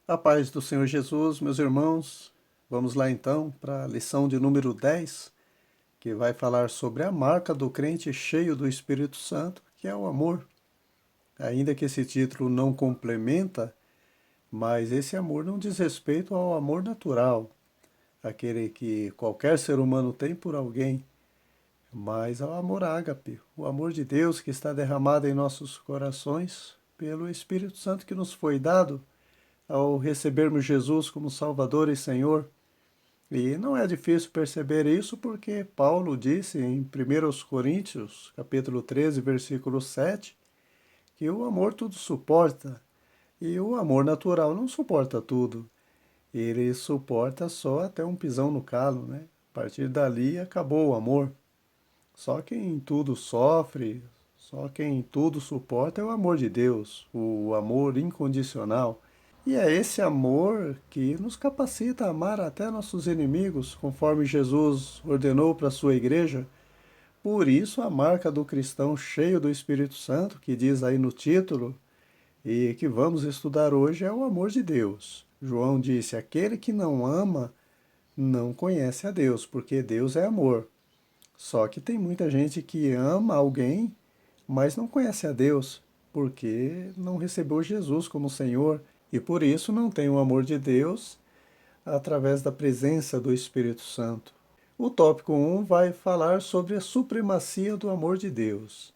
A paz do Senhor Jesus, meus irmãos. Vamos lá então para a lição de número 10, que vai falar sobre a marca do crente cheio do Espírito Santo, que é o amor. Ainda que esse título não complementa, mas esse amor não diz respeito ao amor natural, aquele que qualquer ser humano tem por alguém, mas ao amor ágape, o amor de Deus que está derramado em nossos corações pelo Espírito Santo que nos foi dado ao recebermos Jesus como Salvador e Senhor. E não é difícil perceber isso porque Paulo disse em 1 Coríntios, capítulo 13, versículo 7, que o amor tudo suporta, e o amor natural não suporta tudo. Ele suporta só até um pisão no calo, né? A partir dali acabou o amor. Só quem tudo sofre, só quem tudo suporta é o amor de Deus, o amor incondicional. E é esse amor que nos capacita a amar até nossos inimigos, conforme Jesus ordenou para a sua igreja. Por isso, a marca do cristão cheio do Espírito Santo, que diz aí no título, e que vamos estudar hoje, é o amor de Deus. João disse: aquele que não ama não conhece a Deus, porque Deus é amor. Só que tem muita gente que ama alguém, mas não conhece a Deus, porque não recebeu Jesus como Senhor e por isso não tem o amor de Deus através da presença do Espírito Santo. O tópico 1 vai falar sobre a supremacia do amor de Deus.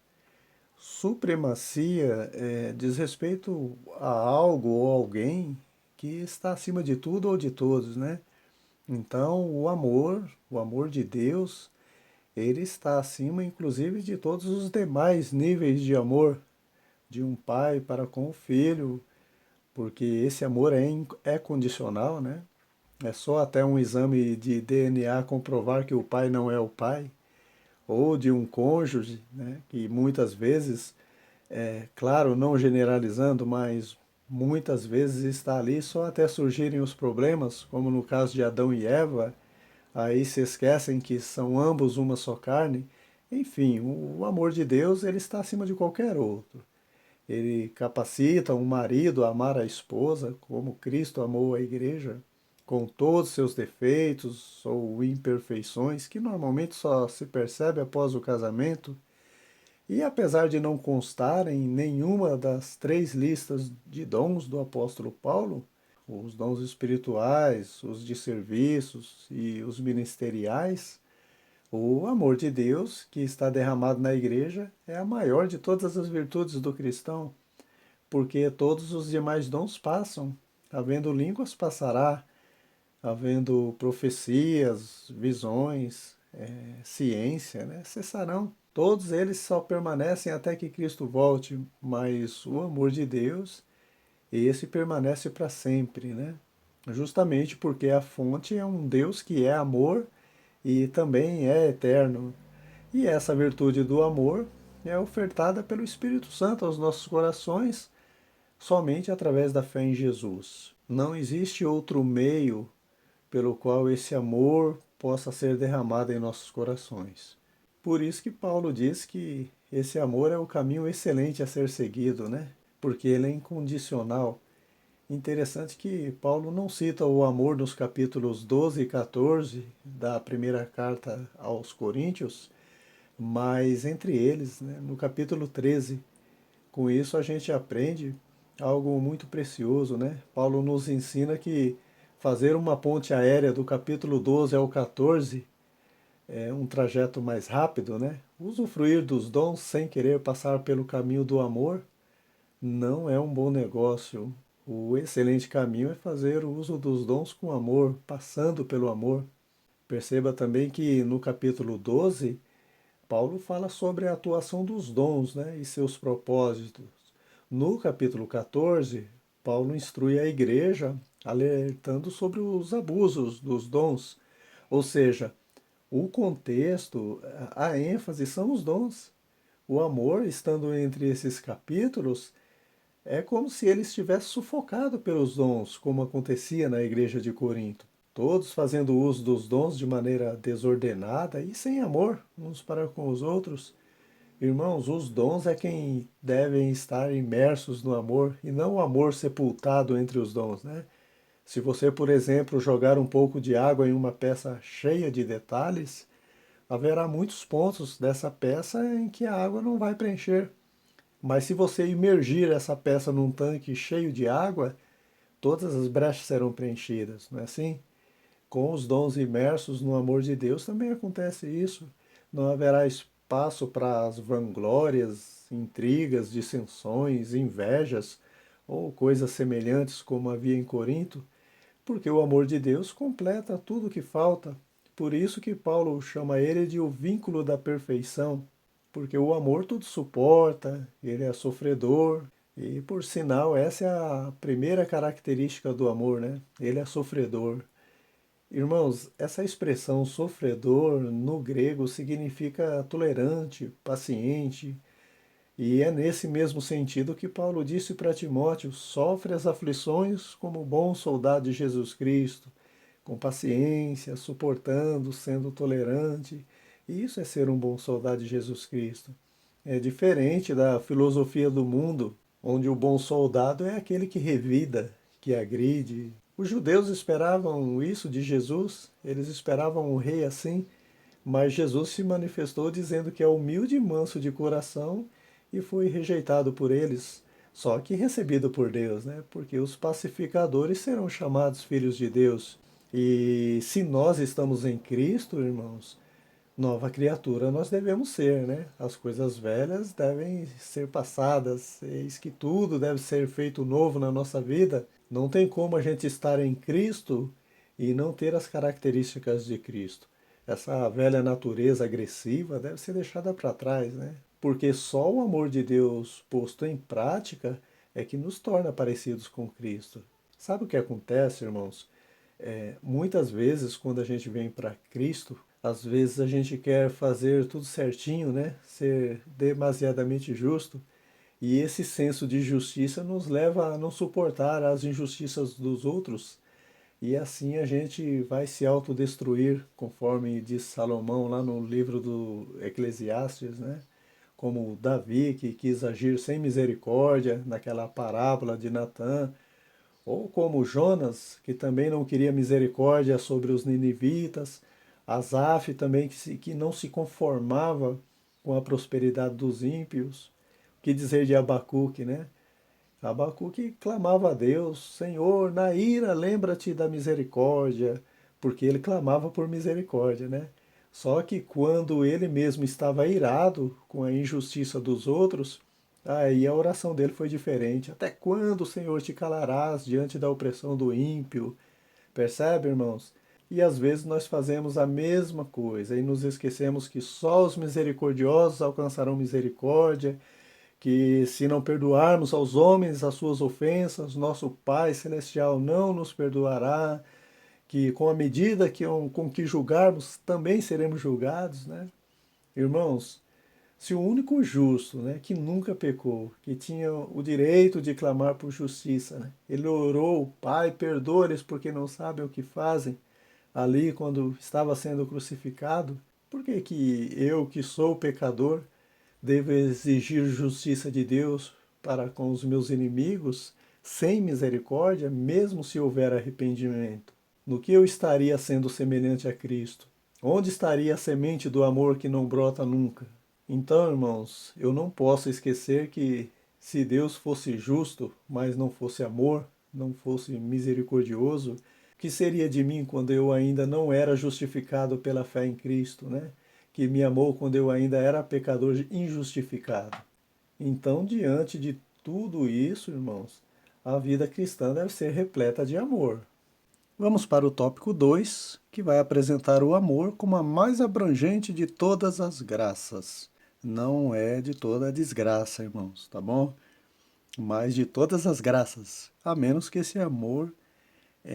Supremacia diz respeito a algo ou alguém que está acima de tudo ou de todos, né? Então, o amor de Deus, ele está acima, inclusive, de todos os demais níveis de amor de um pai para com o filho, porque esse amor é condicional, né? É só até um exame de DNA comprovar que o pai não é o pai, ou de um cônjuge, né? Que muitas vezes, claro, não generalizando, mas muitas vezes está ali só até surgirem os problemas, como no caso de Adão e Eva, aí se esquecem que são ambos uma só carne. Enfim, o amor de Deus ele está acima de qualquer outro. Ele capacita um marido a amar a esposa como Cristo amou a igreja, com todos os seus defeitos ou imperfeições, que normalmente só se percebe após o casamento. E apesar de não constar em nenhuma das três listas de dons do apóstolo Paulo, os dons espirituais, os de serviços e os ministeriais, o amor de Deus que está derramado na igreja é a maior de todas as virtudes do cristão, porque todos os demais dons passam. Havendo línguas, passará, havendo profecias, visões, ciência, né? Cessarão. Todos eles só permanecem até que Cristo volte, mas o amor de Deus, esse permanece para sempre, né? Justamente porque a fonte é um Deus que é amor e também é eterno. E essa virtude do amor é ofertada pelo Espírito Santo aos nossos corações somente através da fé em Jesus. Não existe outro meio pelo qual esse amor possa ser derramado em nossos corações. Por isso que Paulo diz que esse amor é o caminho excelente a ser seguido, né? Porque ele é incondicional. Interessante que Paulo não cita o amor nos capítulos 12 e 14 da primeira carta aos Coríntios, mas entre eles, né, no capítulo 13. Com isso a gente aprende algo muito precioso, né? Paulo nos ensina que fazer uma ponte aérea do capítulo 12 ao 14 é um trajeto mais rápido, né? Usufruir dos dons sem querer passar pelo caminho do amor não é um bom negócio. O excelente caminho é fazer o uso dos dons com amor, passando pelo amor. Perceba também que no capítulo 12, Paulo fala sobre a atuação dos dons, né, e seus propósitos. No capítulo 14, Paulo instrui a igreja alertando sobre os abusos dos dons. Ou seja, o contexto, a ênfase são os dons. O amor, estando entre esses capítulos, é como se ele estivesse sufocado pelos dons, como acontecia na igreja de Corinto. Todos fazendo uso dos dons de maneira desordenada e sem amor uns para com os outros. Irmãos, os dons é quem devem estar imersos no amor e não o amor sepultado entre os dons, né? Se você, por exemplo, jogar um pouco de água em uma peça cheia de detalhes, haverá muitos pontos dessa peça em que a água não vai preencher. Mas se você imergir essa peça num tanque cheio de água, todas as brechas serão preenchidas, não é assim? Com os dons imersos no amor de Deus também acontece isso. Não haverá espaço para as vanglórias, intrigas, dissensões, invejas ou coisas semelhantes como havia em Corinto, porque o amor de Deus completa tudo o que falta. Por isso que Paulo chama ele de o vínculo da perfeição, porque o amor tudo suporta, ele é sofredor, e por sinal essa é a primeira característica do amor, né? Ele é sofredor. Irmãos, essa expressão sofredor no grego significa tolerante, paciente, e é nesse mesmo sentido que Paulo disse para Timóteo: sofre as aflições como bom soldado de Jesus Cristo, com paciência, suportando, sendo tolerante. E isso é ser um bom soldado de Jesus Cristo. É diferente da filosofia do mundo, onde o bom soldado é aquele que revida, que agride. Os judeus esperavam isso de Jesus, eles esperavam um rei assim, mas Jesus se manifestou dizendo que é humilde e manso de coração e foi rejeitado por eles, só que recebido por Deus, né? Porque os pacificadores serão chamados filhos de Deus. E se nós estamos em Cristo, irmãos, nova criatura nós devemos ser, né? As coisas velhas devem ser passadas, eis que tudo deve ser feito novo na nossa vida. Não tem como a gente estar em Cristo e não ter as características de Cristo. Essa velha natureza agressiva deve ser deixada para trás, né? Porque só o amor de Deus posto em prática é que nos torna parecidos com Cristo. Sabe o que acontece, irmãos? Muitas vezes, quando a gente vem para Cristo, às vezes a gente quer fazer tudo certinho, né? Ser demasiadamente justo. E esse senso de justiça nos leva a não suportar as injustiças dos outros. E assim a gente vai se autodestruir, conforme diz Salomão lá no livro do Eclesiastes, né? Como Davi, que quis agir sem misericórdia, naquela parábola de Natã, ou como Jonas, que também não queria misericórdia sobre os ninivitas, Asaf também que não se conformava com a prosperidade dos ímpios. O que dizer de Abacuque, né? Abacuque clamava a Deus: Senhor, na ira lembra-te da misericórdia, porque ele clamava por misericórdia, né? Só que quando ele mesmo estava irado com a injustiça dos outros, aí a oração dele foi diferente. Até quando, Senhor, te calarás diante da opressão do ímpio? Percebe, irmãos? E às vezes nós fazemos a mesma coisa e nos esquecemos que só os misericordiosos alcançarão misericórdia, que se não perdoarmos aos homens as suas ofensas, nosso Pai Celestial não nos perdoará, que com a medida com que julgarmos, também seremos julgados, né? Irmãos, se o único justo, né, que nunca pecou, que tinha o direito de clamar por justiça, né, ele orou: Pai, perdoa-lhes porque não sabem o que fazem, ali quando estava sendo crucificado, por que que eu, que sou pecador, devo exigir justiça de Deus para com os meus inimigos, sem misericórdia, mesmo se houver arrependimento? No que eu estaria sendo semelhante a Cristo? Onde estaria a semente do amor que não brota nunca? Então, irmãos, eu não posso esquecer que se Deus fosse justo, mas não fosse amor, não fosse misericordioso, o que seria de mim quando eu ainda não era justificado pela fé em Cristo, né? Que me amou quando eu ainda era pecador injustificado. Então, diante de tudo isso, irmãos, a vida cristã deve ser repleta de amor. Vamos para o tópico 2, que vai apresentar o amor como a mais abrangente de todas as graças. Não é de toda a desgraça, irmãos, tá bom? Mas de todas as graças, a menos que esse amor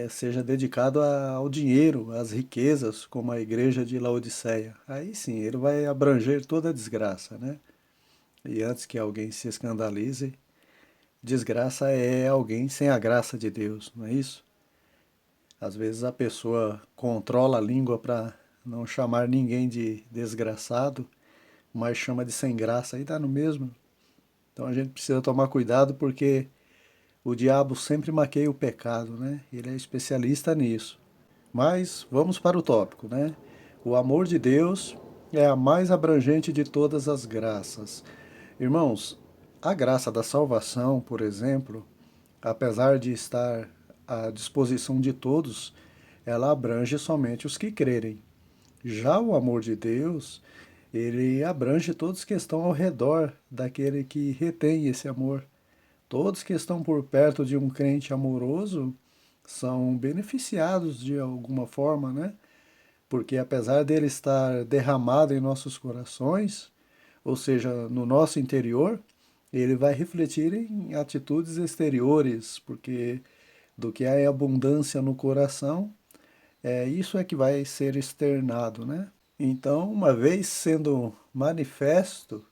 seja dedicado ao dinheiro, às riquezas, como a igreja de Laodiceia. Aí sim, ele vai abranger toda a desgraça, né? E antes que alguém se escandalize, desgraça é alguém sem a graça de Deus, não é isso? Às vezes a pessoa controla a língua para não chamar ninguém de desgraçado, mas chama de sem graça e dá no mesmo. Então a gente precisa tomar cuidado porque o diabo sempre maqueia o pecado, né? Ele é especialista nisso. Mas vamos para o tópico, né? O amor de Deus é a mais abrangente de todas as graças. Irmãos, a graça da salvação, por exemplo, apesar de estar à disposição de todos, ela abrange somente os que crerem. Já o amor de Deus, ele abrange todos que estão ao redor daquele que retém esse amor. Todos que estão por perto de um crente amoroso são beneficiados de alguma forma, né? Porque apesar dele estar derramado em nossos corações, ou seja, no nosso interior, ele vai refletir em atitudes exteriores, porque do que há em abundância no coração, isso é que vai ser externado, né? Então, uma vez sendo manifesto,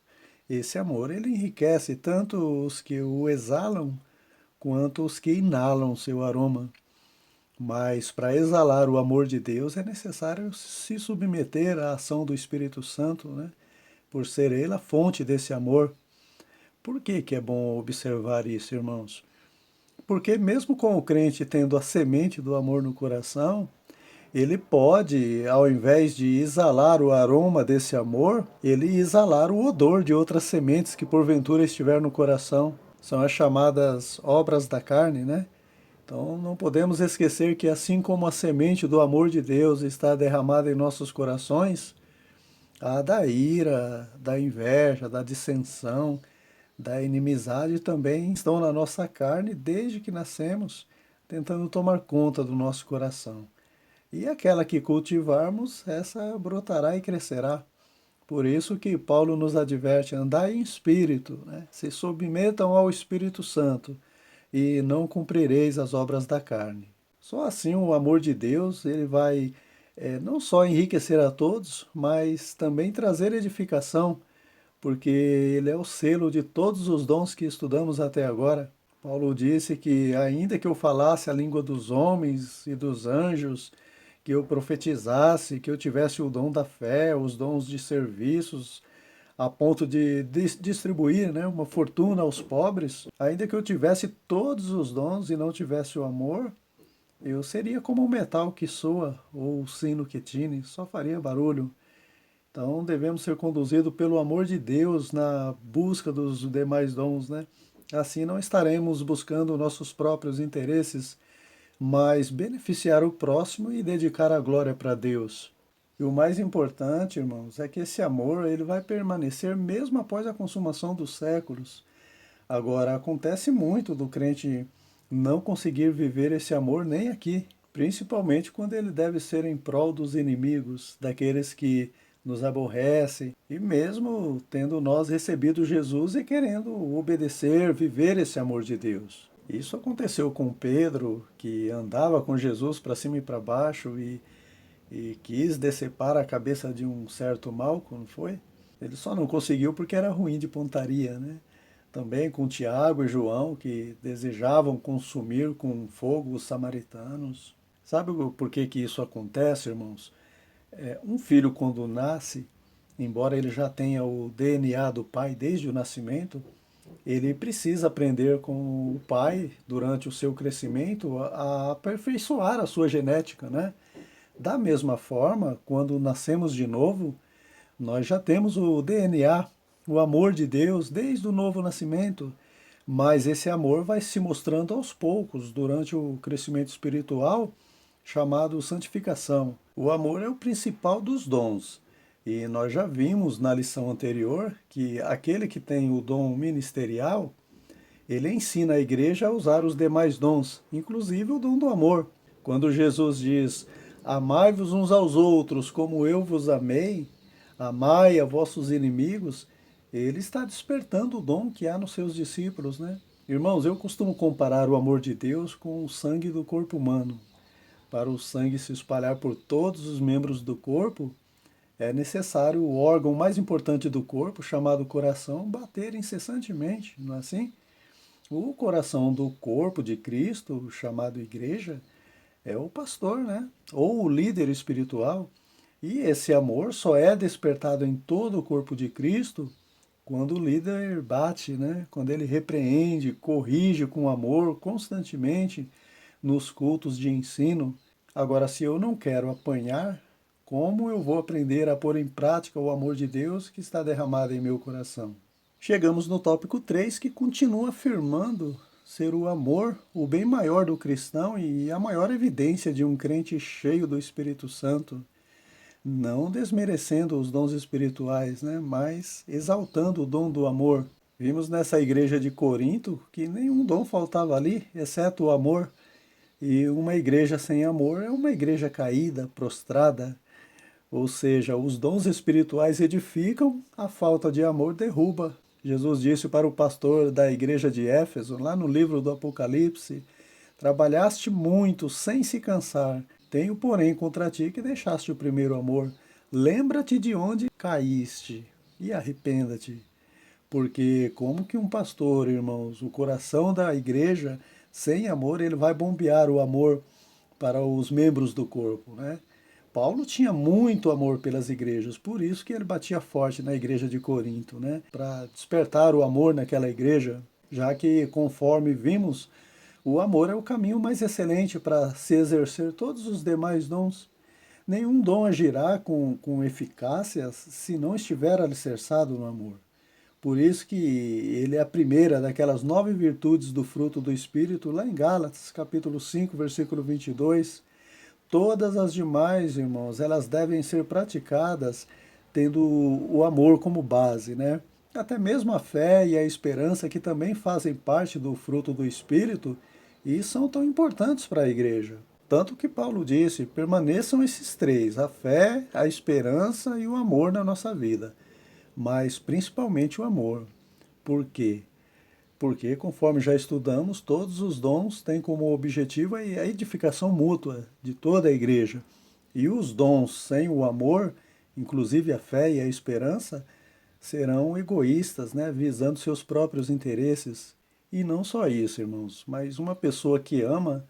esse amor ele enriquece tanto os que o exalam quanto os que inalam seu aroma. Mas para exalar o amor de Deus é necessário se submeter à ação do Espírito Santo, né? Por ser ele a fonte desse amor. Por que que é bom observar isso, irmãos? Porque mesmo com o crente tendo a semente do amor no coração, ele pode, ao invés de exalar o aroma desse amor, ele exalar o odor de outras sementes que porventura estiver no coração. São as chamadas obras da carne, né? Então não podemos esquecer que assim como a semente do amor de Deus está derramada em nossos corações, a da ira, da inveja, da dissensão, da inimizade também estão na nossa carne desde que nascemos, tentando tomar conta do nosso coração. E aquela que cultivarmos, essa brotará e crescerá. Por isso que Paulo nos adverte, andai em espírito, né? Se submetam ao Espírito Santo e não cumprireis as obras da carne. Só assim o amor de Deus ele vai não só enriquecer a todos, mas também trazer edificação, porque ele é o selo de todos os dons que estudamos até agora. Paulo disse que ainda que eu falasse a língua dos homens e dos anjos, que eu profetizasse, que eu tivesse o dom da fé, os dons de serviços, a ponto de distribuir, né, uma fortuna aos pobres, ainda que eu tivesse todos os dons e não tivesse o amor, eu seria como um metal que soa ou o sino que tine, só faria barulho. Então devemos ser conduzidos pelo amor de Deus na busca dos demais dons, né? Assim não estaremos buscando nossos próprios interesses, mas beneficiar o próximo e dedicar a glória para Deus. E o mais importante, irmãos, é que esse amor ele vai permanecer mesmo após a consumação dos séculos. Agora, acontece muito do crente não conseguir viver esse amor nem aqui, principalmente quando ele deve ser em prol dos inimigos, daqueles que nos aborrecem, e mesmo tendo nós recebido Jesus e querendo obedecer, viver esse amor de Deus. Isso aconteceu com Pedro, que andava com Jesus para cima e para baixo e quis decepar a cabeça de um certo Malco, não foi? Ele só não conseguiu porque era ruim de pontaria, né? Também com Tiago e João, que desejavam consumir com fogo os samaritanos. Sabe por que que isso acontece, irmãos? Um filho, quando nasce, embora ele já tenha o DNA do pai desde o nascimento, ele precisa aprender com o pai, durante o seu crescimento, a aperfeiçoar a sua genética, né? Da mesma forma, quando nascemos de novo, nós já temos o DNA, o amor de Deus desde o novo nascimento, mas esse amor vai se mostrando aos poucos durante o crescimento espiritual, chamado santificação. O amor é o principal dos dons. E nós já vimos na lição anterior que aquele que tem o dom ministerial, ele ensina a igreja a usar os demais dons, inclusive o dom do amor. Quando Jesus diz: amai-vos uns aos outros como eu vos amei, amai a vossos inimigos, ele está despertando o dom que há nos seus discípulos, né? Irmãos, eu costumo comparar o amor de Deus com o sangue do corpo humano. Para o sangue se espalhar por todos os membros do corpo, é necessário o órgão mais importante do corpo, chamado coração, bater incessantemente, não é assim? O coração do corpo de Cristo, chamado igreja, é o pastor, né? Ou o líder espiritual. E esse amor só é despertado em todo o corpo de Cristo quando o líder bate, né? Quando ele repreende, corrige com amor constantemente nos cultos de ensino. Agora, se eu não quero apanhar, como eu vou aprender a pôr em prática o amor de Deus que está derramado em meu coração? Chegamos no tópico 3, que continua afirmando ser o amor o bem maior do cristão e a maior evidência de um crente cheio do Espírito Santo, não desmerecendo os dons espirituais, né, mas exaltando o dom do amor. Vimos nessa igreja de Corinto que nenhum dom faltava ali, exceto o amor. E uma igreja sem amor é uma igreja caída, prostrada. Ou seja, os dons espirituais edificam, a falta de amor derruba. Jesus disse para o pastor da igreja de Éfeso, lá no livro do Apocalipse: trabalhaste muito sem se cansar. Tenho, porém, contra ti que deixaste o primeiro amor. Lembra-te de onde caíste e arrependa-te. Porque como que um pastor, irmãos, o coração da igreja, sem amor, ele vai bombear o amor para os membros do corpo, né? Paulo tinha muito amor pelas igrejas, por isso que ele batia forte na igreja de Corinto, né? Para despertar o amor naquela igreja, já que, conforme vimos, o amor é o caminho mais excelente para se exercer todos os demais dons. Nenhum dom agirá com eficácia se não estiver alicerçado no amor. Por isso que ele é a primeira daquelas 9 virtudes do fruto do Espírito, lá em Gálatas, capítulo 5, versículo 22. Todas as demais, irmãos, elas devem ser praticadas tendo o amor como base, né? Até mesmo a fé e a esperança, que também fazem parte do fruto do Espírito e são tão importantes para a igreja. Tanto que Paulo disse: permaneçam esses três, a fé, a esperança e o amor na nossa vida, mas principalmente o amor. Por quê? Porque, conforme já estudamos, todos os dons têm como objetivo a edificação mútua de toda a igreja. E os dons sem o amor, inclusive a fé e a esperança, serão egoístas, né, visando seus próprios interesses. E não só isso, irmãos, mas uma pessoa que ama,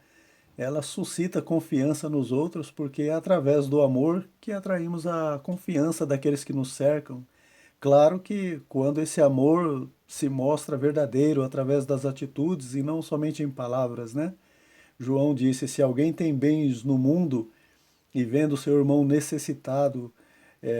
ela suscita confiança nos outros, porque é através do amor que atraímos a confiança daqueles que nos cercam. Claro que quando esse amor se mostra verdadeiro através das atitudes e não somente em palavras, né? João disse: se alguém tem bens no mundo e vendo seu irmão necessitado,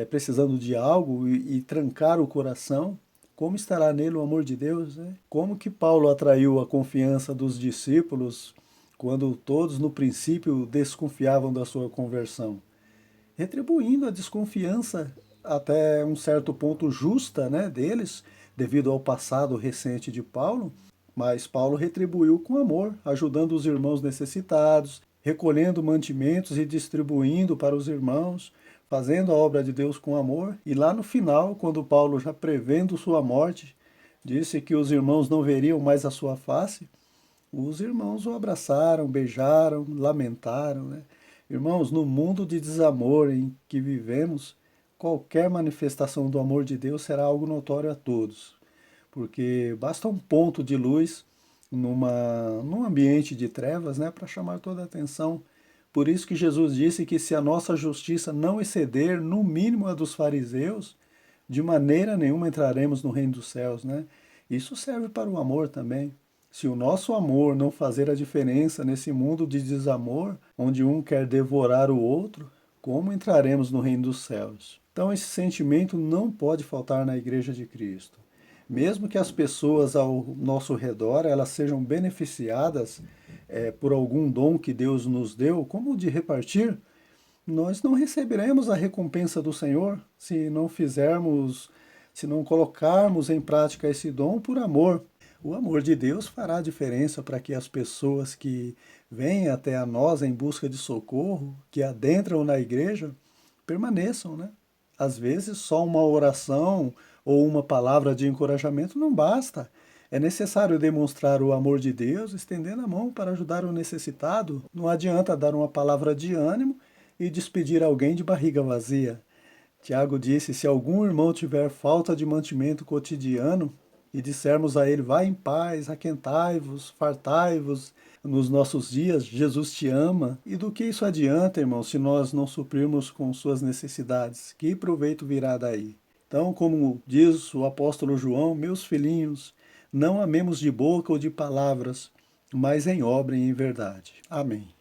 precisando de algo e trancar o coração, como estará nele o amor de Deus, né? Como que Paulo atraiu a confiança dos discípulos quando todos no princípio desconfiavam da sua conversão? Retribuindo a desconfiança até um certo ponto justa, né, deles, devido ao passado recente de Paulo, mas Paulo retribuiu com amor, ajudando os irmãos necessitados, recolhendo mantimentos e distribuindo para os irmãos, fazendo a obra de Deus com amor. E lá no final, quando Paulo, já prevendo sua morte, disse que os irmãos não veriam mais a sua face, os irmãos o abraçaram, beijaram, lamentaram, né? Irmãos, no mundo de desamor em que vivemos, qualquer manifestação do amor de Deus será algo notório a todos, porque basta um ponto de luz num ambiente de trevas, né, para chamar toda a atenção. Por isso que Jesus disse que se a nossa justiça não exceder, no mínimo, a dos fariseus, de maneira nenhuma entraremos no reino dos céus, né? Isso serve para o amor também. Se o nosso amor não fazer a diferença nesse mundo de desamor, onde um quer devorar o outro, como entraremos no reino dos céus? Então esse sentimento não pode faltar na igreja de Cristo. Mesmo que as pessoas ao nosso redor elas sejam beneficiadas por algum dom que Deus nos deu, como o de repartir, nós não receberemos a recompensa do Senhor se não fizermos, se não colocarmos em prática esse dom por amor. O amor de Deus fará a diferença para que as pessoas que vêm até a nós em busca de socorro, que adentram na igreja, permaneçam, né? Às vezes só uma oração ou uma palavra de encorajamento não basta. É necessário demonstrar o amor de Deus, estendendo a mão para ajudar o necessitado. Não adianta dar uma palavra de ânimo e despedir alguém de barriga vazia. Tiago disse: se algum irmão tiver falta de mantimento cotidiano, e dissermos a ele: vai em paz, aquentai-vos, fartai-vos nos nossos dias, Jesus te ama. E do que isso adianta, irmão, se nós não suprirmos com suas necessidades? Que proveito virá daí? Então, como diz o apóstolo João, meus filhinhos, não amemos de boca ou de palavras, mas em obra e em verdade. Amém.